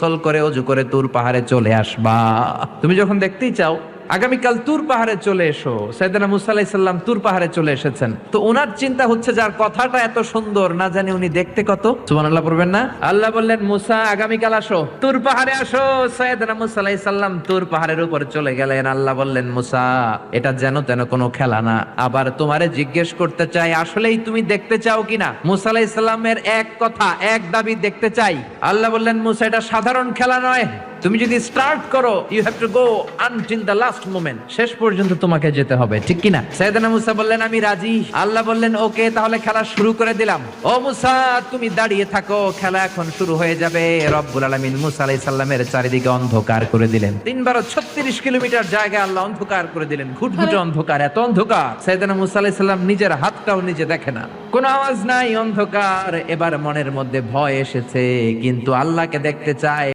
গোসল করে ওযু করে তুর পাহাড়ে চলে আসবা। তুমি যখন দেখতেই চাও আগামীকাল তুর পাহাড়ে চলে এসো। সাইয়েদনা মুসা আলাইহিস সালাম তুর পাহাড়ে চলে এসেছেন। তো ওনার চিন্তা হচ্ছে যার কথাটা এত সুন্দর, না জানি উনি দেখতে কত। সুবহানাল্লাহ পড়বেন না? আল্লাহ বললেন মুসা আগামীকাল আসো, তুর পাহাড়ে আসো। সাইয়েদনা মুসা আলাইহিস সালাম তুর পাহাড়ের উপরে চলে গেলেন। আল্লাহ বললেন মুসা এটা যেন তেন কোনো খেলা না। আবার তোমারে জিজ্ঞেস করতে চাই আসলেই তুমি দেখতে চাও কিনা? মুসা আলাইহিস সালামের এক কথা এক দাবি দেখতে চাই। আল্লাহ বললেন মুসা এটা সাধারণ খেলা নয়, তুমি যদি স্টার্ট করো you have to go until the last moment, শেষ পর্যন্ত তোমাকে যেতে হবে, ঠিক কিনা? সাইয়েদনা মুসা বললেন আমি রাজি। আল্লাহ বললেন ওকে তাহলে খেলা শুরু করে দিলাম। ও মুসা তুমি দাঁড়িয়ে থাকো, খেলা এখন শুরু হয়ে যাবে। রব্বুল আলামিন মুসা আলাইহিস সালামের চারিদিকে অন্ধকার করে দিলেন। ৩/৩৬ কিলোমিটার জায়গা আল্লাহ অন্ধকার করে দিলেন, ঘুটঘুটে অন্ধকার, এত অন্ধকার সাইয়েদনা মুসা আলাইহিস সালাম নিজের হাতটাও নিজে দেখে না, কোনো আওয়াজ নাই, অন্ধকার। এবার মনের মধ্যে ভয় এসেছে, কিন্তু আল্লাহকে দেখতে চায়।